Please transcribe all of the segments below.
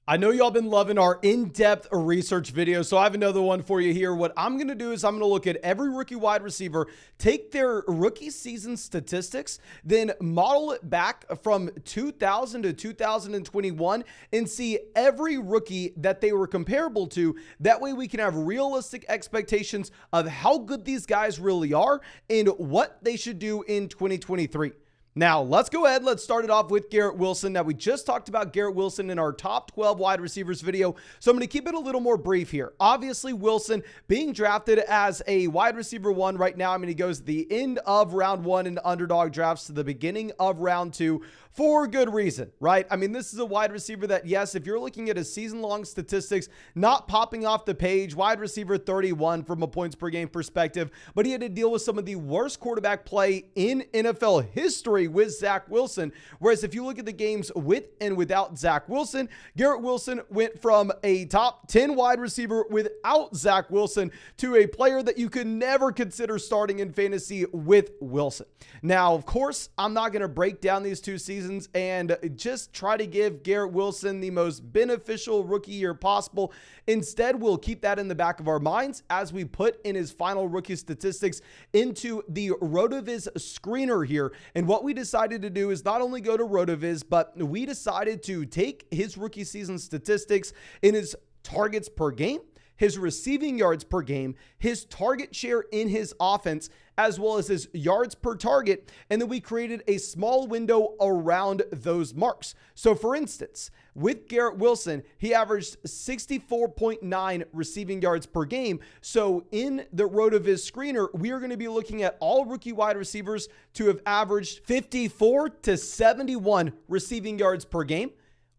I know y'all been loving our in-depth research video, so I have another one for you here. What I'm going to do is I'm going to look at every rookie wide receiver, take their rookie season statistics, then model it back from 2000 to 2021 and see every rookie that they were comparable to. That way we can have realistic expectations of how good these guys really are and what they should do in 2023. Now, let's go ahead. Let's start it off with Garrett Wilson. Now, we just talked about Garrett Wilson in our top 12 wide receivers video, so I'm going to keep it a little more brief here. Obviously, Wilson being drafted as a wide receiver 1 right now. I mean, he goes the end of round 1 in underdog drafts to the beginning of round 2 for good reason, right? I mean, this is a wide receiver that, yes, if you're looking at his season-long statistics, not popping off the page, wide receiver 31 from a points per game perspective, but he had to deal with some of the worst quarterback play in NFL history with Zach Wilson. Whereas if you look at the games with and without Zach Wilson, Garrett Wilson went from a top 10 wide receiver without Zach Wilson to a player that you could never consider starting in fantasy with Wilson. Now, of course, I'm not going to break down these two seasons and just try to give Garrett Wilson the most beneficial rookie year possible. Instead, we'll keep that in the back of our minds as we put in his final rookie statistics into the RotoViz screener here. And what we decided to do is not only go to RotoViz, but we decided to take his rookie season statistics in his targets per game, his receiving yards per game, his target share in his offense, as well as his yards per target. And then we created a small window around those marks. So for instance, with Garrett Wilson, he averaged 64.9 receiving yards per game. So in the RotoViz screener, we are going to be looking at all rookie wide receivers to have averaged 54 to 71 receiving yards per game.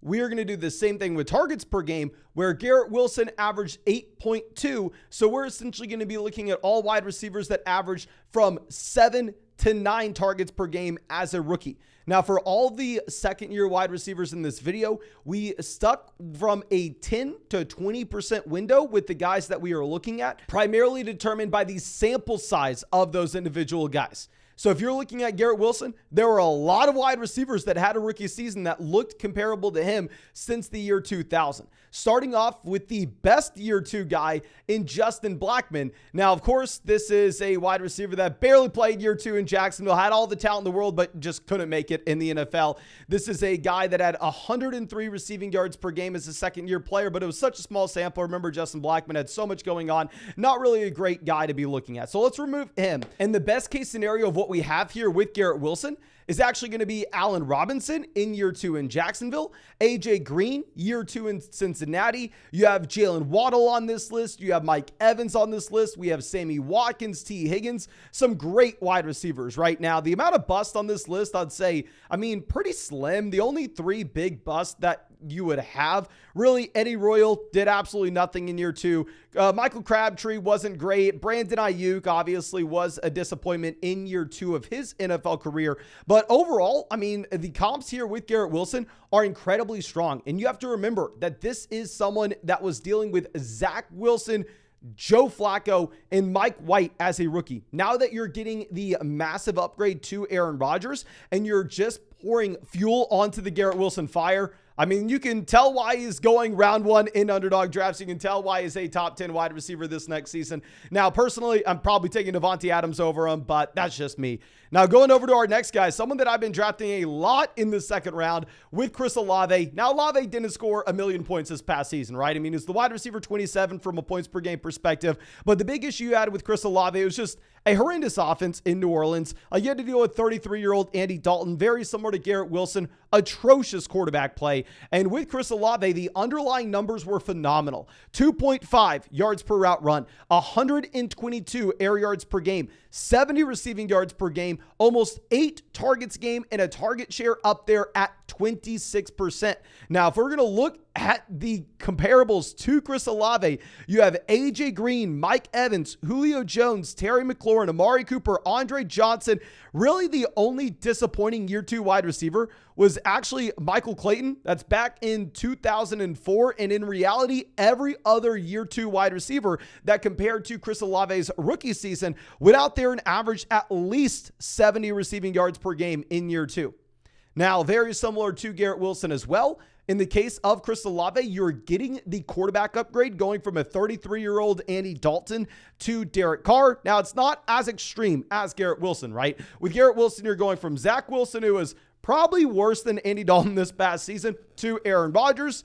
We are going to do the same thing with targets per game, where Garrett Wilson averaged 8.2. So we're essentially going to be looking at all wide receivers that average from 7 to 9 targets per game as a rookie. Now, for all the second-year wide receivers in this video, we stuck from a 10 to 20% window with the guys that we are looking at, primarily determined by the sample size of those individual guys. So if you're looking at Garrett Wilson, there were a lot of wide receivers that had a rookie season that looked comparable to him since the year 2000. Starting off with the best year 2 guy in Justin Blackmon. Now, of course, this is a wide receiver that barely played year 2 in Jacksonville, had all the talent in the world, but just couldn't make it in the NFL. This is a guy that had 103 receiving yards per game as a second-year player, but it was such a small sample. Remember, Justin Blackmon had so much going on. Not really a great guy to be looking at. So let's remove him. And the best case scenario of what we have here with Garrett Wilson is actually going to be Allen Robinson in year 2 in Jacksonville, AJ Green, year 2 in Cincinnati. You have Jalen Waddle on this list. You have Mike Evans on this list. We have Sammy Watkins, T. Higgins, some great wide receivers right now. The amount of bust on this list, I'd say, pretty slim. The only 3 big busts that you would have, really, Eddie Royal did absolutely nothing in year 2. Michael Crabtree wasn't great. Brandon Ayuk obviously was a disappointment in year 2 of his NFL career. But overall, the comps here with Garrett Wilson are incredibly strong. And you have to remember that this is someone that was dealing with Zach Wilson, Joe Flacco, and Mike White as a rookie. Now that you're getting the massive upgrade to Aaron Rodgers and you're just pouring fuel onto the Garrett Wilson fire, you can tell why he's going round 1 in underdog drafts. You can tell why he's a top 10 wide receiver this next season. Now, personally, I'm probably taking Devontae Adams over him, but that's just me. Now, going over to our next guy, someone that I've been drafting a lot in the second round with Chris Olave. Now, Olave didn't score 1 million points this past season, right? It's the wide receiver 27 from a points per game perspective. But the big issue you had with Chris Olave was just a horrendous offense in New Orleans. You had to deal with 33-year-old Andy Dalton, very similar to Garrett Wilson, atrocious quarterback play. And with Chris Olave, the underlying numbers were phenomenal. 2.5 yards per route run, 122 air yards per game, 70 receiving yards per game, almost 8 targets a game, and a target share up there at 26%. Now, if we're going to look at the comparables to Chris Olave, you have AJ Green, Mike Evans, Julio Jones, Terry McLaurin, Amari Cooper, Andre Johnson. Really, the only disappointing year 2 wide receiver was actually Michael Clayton. That's back in 2004. And in reality, every other year 2 wide receiver that compared to Chris Olave's rookie season went out there and averaged at least 70 receiving yards per game in year 2. Now, very similar to Garrett Wilson as well, in the case of Chris Olave, you're getting the quarterback upgrade going from a 33-year-old Andy Dalton to Derek Carr. Now, it's not as extreme as Garrett Wilson, right? With Garrett Wilson, you're going from Zach Wilson, who was probably worse than Andy Dalton this past season, to Aaron Rodgers.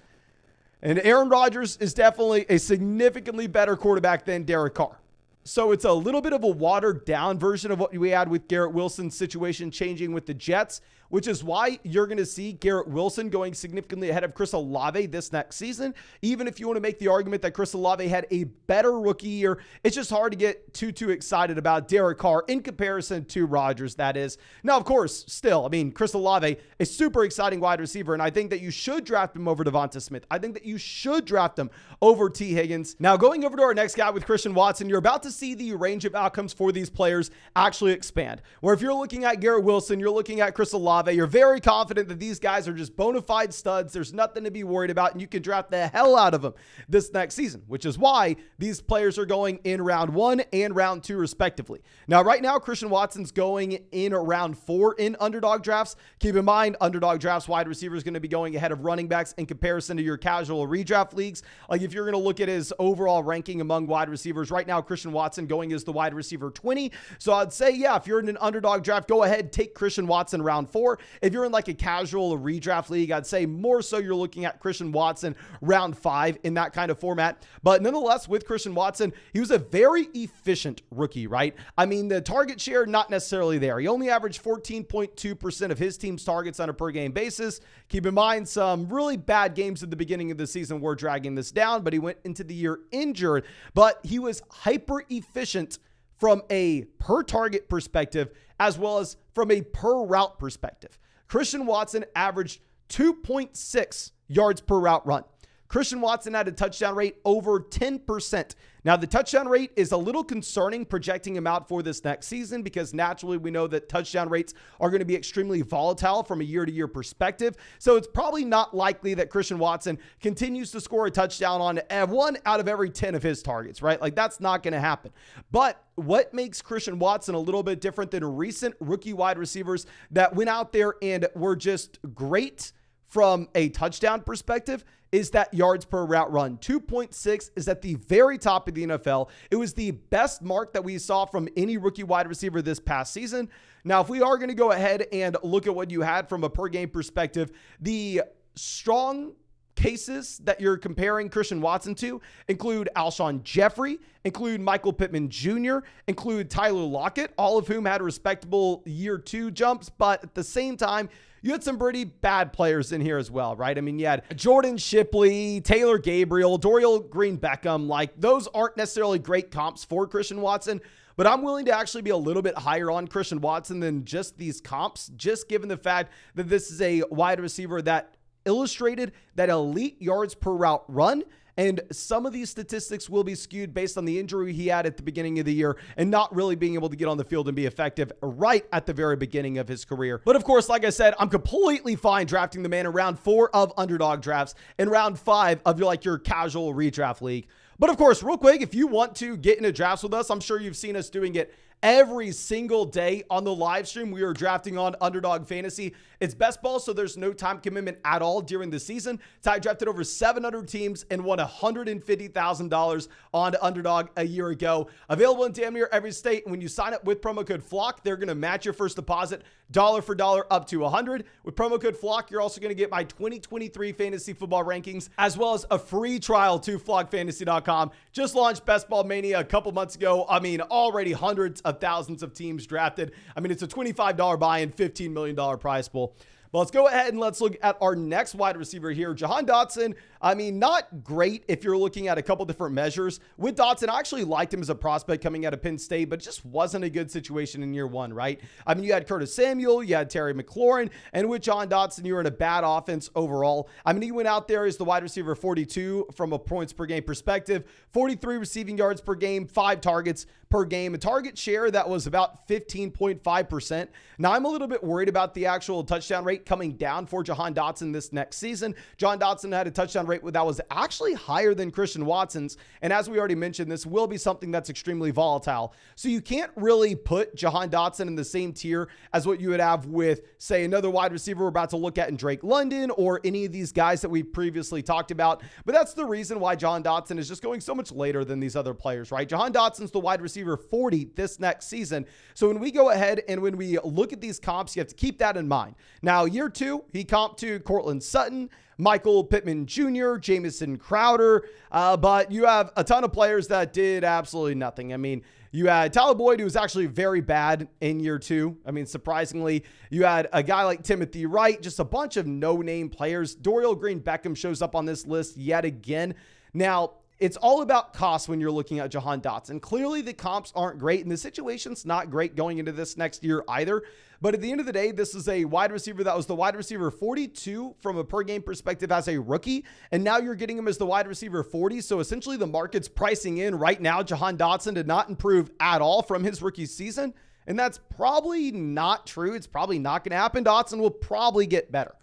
And Aaron Rodgers is definitely a significantly better quarterback than Derek Carr. So it's a little bit of a watered down version of what we had with Garrett Wilson's situation changing with the Jets, which is why you're going to see Garrett Wilson going significantly ahead of Chris Olave this next season. Even if you want to make the argument that Chris Olave had a better rookie year, it's just hard to get too excited about Derek Carr in comparison to Rodgers, that is. Now, of course, still, I mean, Chris Olave, a super exciting wide receiver, and I think that you should draft him over Devonta Smith. I think that you should draft him over T. Higgins. Now, going over to our next guy with Christian Watson, you're about to see the range of outcomes for these players actually expand. Where if you're looking at Garrett Wilson, you're looking at Chris Olave, you're very confident that these guys are just bona fide studs. There's nothing to be worried about, and you can draft the hell out of them this next season, which is why these players are going in round 1 and round 2 respectively. Now, right now, Christian Watson's going in round 4 in Underdog drafts. Keep in mind, Underdog drafts wide receiver is going to be going ahead of running backs in comparison to your casual redraft leagues. Like if you're going to look at his overall ranking among wide receivers, right now, Christian Watson going as the wide receiver 20. So I'd say, yeah, if you're in an Underdog draft, go ahead, take Christian Watson round 4. If you're in like a casual redraft league, I'd say more so you're looking at Christian Watson round 5 in that kind of format. But nonetheless, with Christian Watson, he was a very efficient rookie, right? I mean, the target share, not necessarily there. He only averaged 14.2% of his team's targets on a per game basis. Keep in mind, some really bad games at the beginning of the season were dragging this down, but he went into the year injured. But he was hyper efficient from a per target perspective, as well as from a per route perspective. Christian Watson averaged 2.6 yards per route run. Christian Watson had a touchdown rate over 10%. Now, the touchdown rate is a little concerning projecting him out for this next season because naturally we know that touchdown rates are going to be extremely volatile from a year-to-year perspective. So it's probably not likely that Christian Watson continues to score a touchdown on 1 out of every 10 of his targets, right? Like that's not going to happen. But what makes Christian Watson a little bit different than recent rookie wide receivers that went out there and were just great from a touchdown perspective is that yards per route run. 2.6 is at the very top of the NFL. It was the best mark that we saw from any rookie wide receiver this past season. Now, if we are going to go ahead and look at what you had from a per game perspective, the strong cases that you're comparing Christian Watson to include Alshon Jeffrey, include Michael Pittman Jr., include Tyler Lockett, all of whom had respectable year 2 jumps, but at the same time, you had some pretty bad players in here as well, right? I mean, you had Jordan Shipley, Taylor Gabriel, Dorial Green-Beckham. Like, those aren't necessarily great comps for Christian Watson, but I'm willing to actually be a little bit higher on Christian Watson than just these comps, just given the fact that this is a wide receiver that illustrated that elite yards per route run. And some of these statistics will be skewed based on the injury he had at the beginning of the year and not really being able to get on the field and be effective right at the very beginning of his career. But of course, like I said, I'm completely fine drafting the man in round 4 of Underdog drafts and round 5 of your casual redraft league. But of course, real quick, if you want to get into drafts with us, I'm sure you've seen us doing it every single day on the live stream. We are drafting on Underdog Fantasy. It's best ball, so there's no time commitment at all during the season. Ty drafted over 700 teams and won $150,000 on Underdog a year ago. Available in damn near every state. And when you sign up with promo code FLOCK, they're going to match your first deposit dollar for dollar up to $100. With promo code FLOCK, you're also going to get my 2023 fantasy football rankings, as well as a free trial to flockfantasy.com. Just launched Best Ball Mania a couple months ago. I mean, already hundreds of thousands of teams drafted. I mean, it's a $25 buy-in, $15 million prize pool. But let's go ahead and let's look at our next wide receiver here, Jahan Dotson. I mean, not great if you're looking at a couple different measures. With Dotson, I actually liked him as a prospect coming out of Penn State, but it just wasn't a good situation in year 1, right? I mean, you had Curtis Samuel, you had Terry McLaurin, and with Jahan Dotson, you were in a bad offense overall. I mean, he went out there as the wide receiver 42 from a points per game perspective, 43 receiving yards per game, 5 targets per game, a target share that was about 15.5%. Now, I'm a little bit worried about the actual touchdown rate. rate coming down for Jahan Dotson this next season. Jahan Dotson had a touchdown rate that was actually higher than Christian Watson's. And as we already mentioned, this will be something that's extremely volatile. So you can't really put Jahan Dotson in the same tier as what you would have with, say, another wide receiver we're about to look at in Drake London or any of these guys that we previously talked about. But that's the reason why Jahan Dotson is just going so much later than these other players, right? Jahan Dotson's the wide receiver 40 this next season. So when we go ahead and when we look at these comps, you have to keep that in mind. Now, year 2, he comped to Cortland Sutton, Michael Pittman Jr., Jamison Crowder, but you have a ton of players that did absolutely nothing. I mean, you had Tyler Boyd, who was actually very bad in year 2. I mean, surprisingly, you had a guy like Timothy Wright, just a bunch of no-name players. Dorial Green-Beckham shows up on this list yet again. Now, it's all about cost when you're looking at Jahan Dotson. Clearly, the comps aren't great, and the situation's not great going into this next year either. But at the end of the day, this is a wide receiver that was the wide receiver 42 from a per game perspective as a rookie. And now you're getting him as the wide receiver 40. So essentially the market's pricing in right now Jahan Dotson did not improve at all from his rookie season. And that's probably not true. It's probably not going to happen. Dotson will probably get better.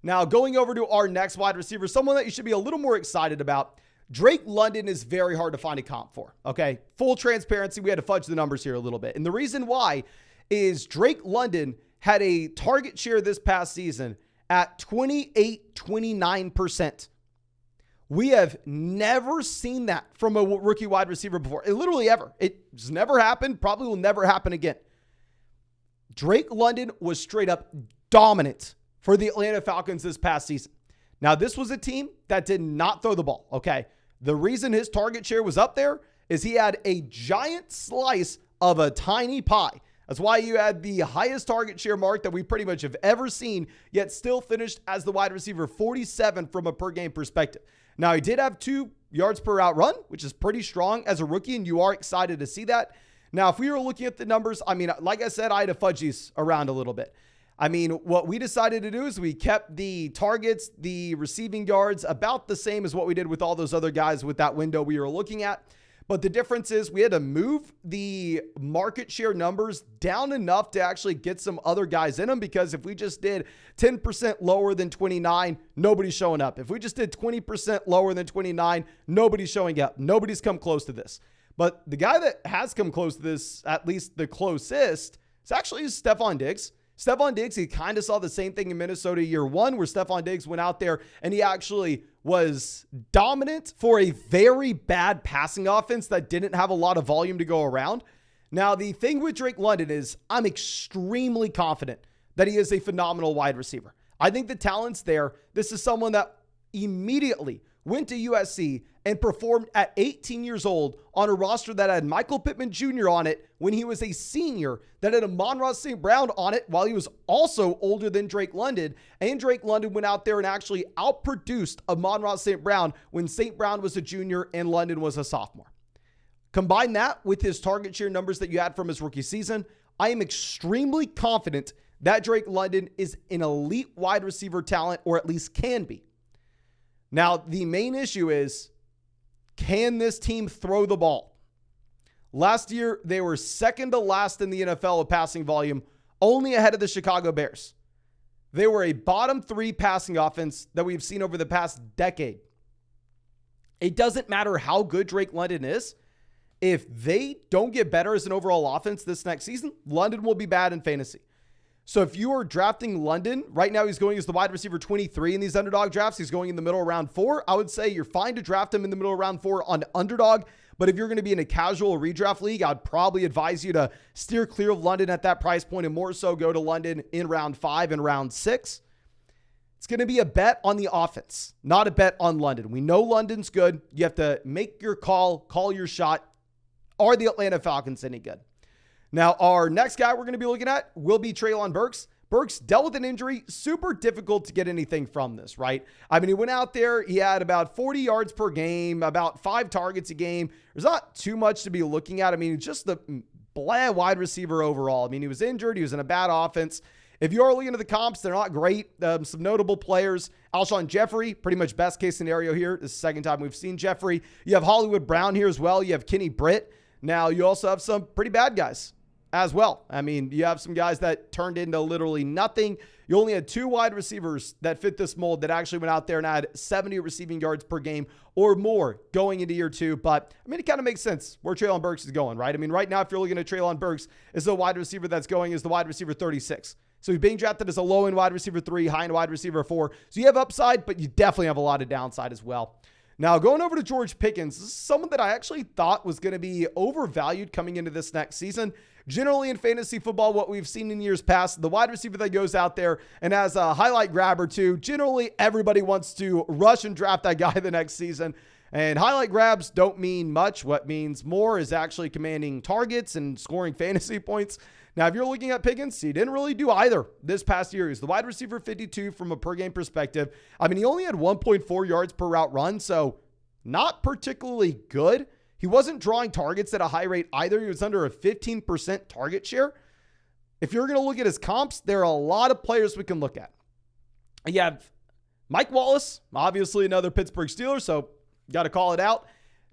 Now, going over to our next wide receiver, someone that you should be a little more excited about. Drake London is very hard to find a comp for, okay? Full transparency, we had to fudge the numbers here a little bit. And the reason why is Drake London had a target share this past season at 29%. We have never seen that from a rookie wide receiver before. It literally ever. It's never happened, probably will never happen again. Drake London was straight up dominant for the Atlanta Falcons this past season. Now, this was a team that did not throw the ball, okay? The reason his target share was up there is he had a giant slice of a tiny pie. That's why you had the highest target share mark that we pretty much have ever seen, yet still finished as the wide receiver 47 from a per game perspective. Now, he did have 2 yards per route run, which is pretty strong as a rookie, and you are excited to see that. Now, if we were looking at the numbers, I mean, like I said, I had to fudge these around a little bit. I mean, what we decided to do is we kept the targets, the receiving yards about the same as what we did with all those other guys with that window we were looking at. But the difference is we had to move the market share numbers down enough to actually get some other guys in them, because if we just did 10% lower than 29, nobody's showing up. If we just did 20% lower than 29, nobody's showing up. Nobody's come close to this. But the guy that has come close to this, at least the closest, is actually Stephon Diggs. Stephon Diggs, he kind of saw the same thing in Minnesota year 1, where Stephon Diggs went out there and he actually was dominant for a very bad passing offense that didn't have a lot of volume to go around. Now, the thing with Drake London is I'm extremely confident that he is a phenomenal wide receiver. I think the talent's there. This is someone that immediately went to USC and performed at 18 years old on a roster that had Michael Pittman Jr. on it when he was a senior, that had Amon-Ra St. Brown on it while he was also older than Drake London. And Drake London went out there and actually outproduced Amon-Ra St. Brown when St. Brown was a junior and London was a sophomore. Combine that with his target share numbers that you had from his rookie season, I am extremely confident that Drake London is an elite wide receiver talent, or at least can be. Now, the main issue is, can this team throw the ball? Last year, they were second to last in the NFL of passing volume, only ahead of the Chicago Bears. They were a bottom 3 passing offense that we've seen over the past decade. It doesn't matter how good Drake London is. If they don't get better as an overall offense this next season, London will be bad in fantasy. So if you are drafting London, right now he's going as the wide receiver 23 in these underdog drafts. He's going in the middle of round 4. I would say you're fine to draft him in the middle of round 4 on underdog. But if you're going to be in a casual redraft league, I'd probably advise you to steer clear of London at that price point and more so go to London in round 5 and round 6. It's going to be a bet on the offense, not a bet on London. We know London's good. You have to make your call your shot. Are the Atlanta Falcons any good? Now, our next guy we're going to be looking at will be Treylon Burks. Burks dealt with an injury. Super difficult to get anything from this, right? I mean, he went out there. He had about 40 yards per game, about 5 targets a game. There's not too much to be looking at. I mean, just the bland wide receiver overall. I mean, he was injured. He was in a bad offense. If you are looking at the comps, they're not great. Some notable players. Alshon Jeffrey, pretty much best case scenario here. This is the second time we've seen Jeffrey. You have Hollywood Brown here as well. You have Kenny Britt. Now, you also have some pretty bad guys. as well. I mean, you have some guys that turned into literally nothing. You only had 2 wide receivers that fit this mold that actually went out there and had 70 receiving yards per game or more going into year 2. But, I mean, it kind of makes sense where Treylon Burks is going, right? I mean, right now, if you're looking at Treylon Burks as the wide receiver that's going as the wide receiver 36. So he's being drafted as a low-end wide receiver 3, high-end wide receiver 4. So you have upside, but you definitely have a lot of downside as well. Now, going over to George Pickens, this is someone that I actually thought was going to be overvalued coming into this next season. Generally in fantasy football, what we've seen in years past, the wide receiver that goes out there and has a highlight grab or two, generally everybody wants to rush and draft that guy the next season. And highlight grabs don't mean much. What means more is actually commanding targets and scoring fantasy points. Now, if you're looking at Pickens, he didn't really do either this past year. He's the wide receiver 52 from a per game perspective. I mean, he only had 1.4 yards per route run, so not particularly good. He wasn't drawing targets at a high rate either. He was under a 15% target share. If you're going to look at his comps, there are a lot of players we can look at. You have Mike Wallace, obviously another Pittsburgh Steeler, so got to call it out.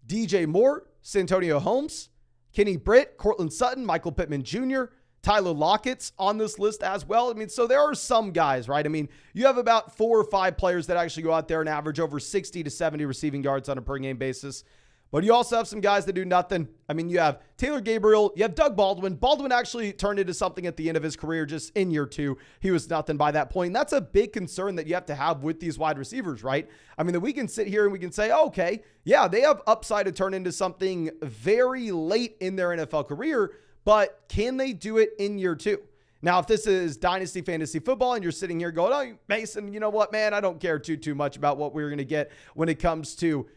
DJ Moore, Santonio Holmes, Kenny Britt, Cortland Sutton, Michael Pittman Jr., Tyler Lockett's on this list as well. I mean, so there are some guys, right? I mean, you have about 4 or 5 players that actually go out there and average over 60 to 70 receiving yards on a per game basis. But you also have some guys that do nothing. I mean, you have Taylor Gabriel, you have Doug Baldwin. Baldwin actually turned into something at the end of his career, just in year 2. He was nothing by that point. And that's a big concern that you have to have with these wide receivers, right? I mean, that we can sit here and we can say, oh, okay, yeah, they have upside to turn into something very late in their NFL career, but can they do it in year 2? Now, if this is Dynasty Fantasy Football and you're sitting here going, oh, Mason, you know what, man, I don't care too much about what we're going to get when it comes to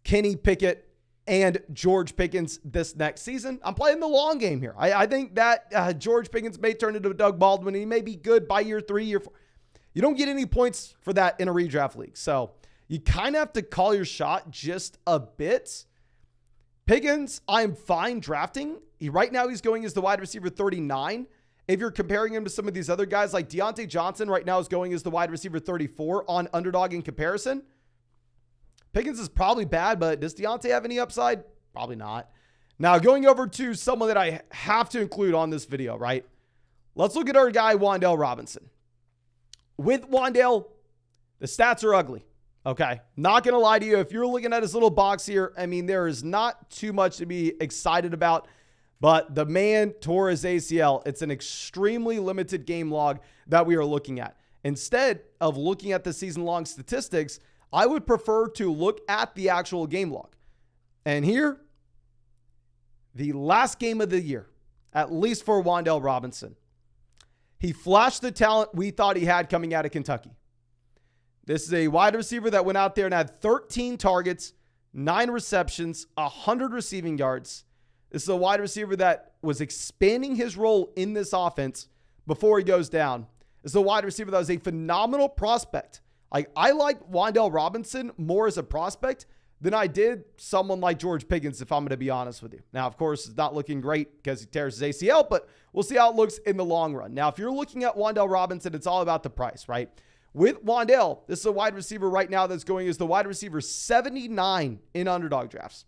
Kenny Pickett and George Pickens this next season. I'm playing the long game here. I think that George Pickens may turn into Doug Baldwin, and he may be good by year 3, year 4. You don't get any points for that in a redraft league. So you kind of have to call your shot just a bit. Pickens, I'm fine drafting. Right now he's going as the wide receiver 39. If you're comparing him to some of these other guys, like Deontay Johnson right now is going as the wide receiver 34 on Underdog in comparison. Pickens is probably bad, but does Deontay have any upside? Probably not. Now, going over to someone that I have to include on this video, right? Let's look at our guy, Wandel Robinson. With Wandel, the stats are ugly. Okay, not going to lie to you. If you're looking at his little box here, I mean, there is not too much to be excited about, but the man tore his ACL. It's an extremely limited game log that we are looking at. Instead of looking at the season-long statistics, I would prefer to look at the actual game log. And here, the last game of the year, at least for Wandel Robinson, he flashed the talent we thought he had coming out of Kentucky. This is a wide receiver that went out there and had 13 targets, 9 receptions, 100 receiving yards. This is a wide receiver that was expanding his role in this offense before he goes down. This is a wide receiver that was a phenomenal prospect. I like Wandel Robinson more as a prospect than I did someone like George Pickens, if I'm going to be honest with you. Now, of course, it's not looking great because he tears his ACL, but we'll see how it looks in the long run. Now, if you're looking at Wandel Robinson, it's all about the price, right? With Wandel, this is a wide receiver right now that's going as the wide receiver 79 in underdog drafts.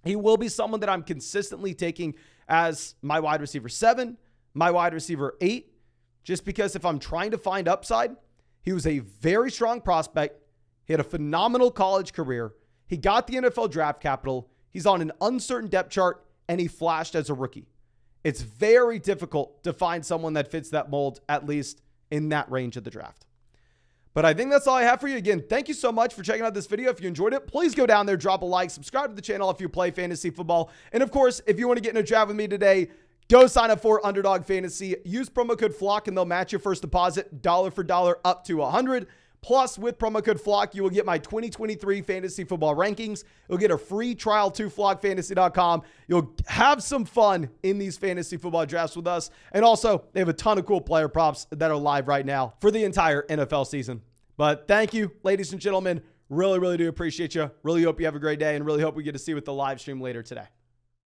He will be someone that I'm consistently taking as my wide receiver 7, my wide receiver 8, just because if I'm trying to find upside, he was a very strong prospect. He had a phenomenal college career. He got the NFL draft capital. He's on an uncertain depth chart, and he flashed as a rookie. It's very difficult to find someone that fits that mold, at least in that range of the draft. But I think that's all I have for you. Again, thank you so much for checking out this video. If you enjoyed it, please go down there, drop a like, subscribe to the channel if you play fantasy football. And of course, if you want to get in a draft with me today, go sign up for Underdog Fantasy. Use promo code FLOCK and they'll match your first deposit dollar for dollar up to $100. Plus, with promo code FLOCK, you will get my 2023 fantasy football rankings. You'll get a free trial to flockfantasy.com. You'll have some fun in these fantasy football drafts with us. And also, they have a ton of cool player props that are live right now for the entire NFL season. But thank you, ladies and gentlemen. Really, really do appreciate you. Really hope you have a great day and really hope we get to see you with the live stream later today.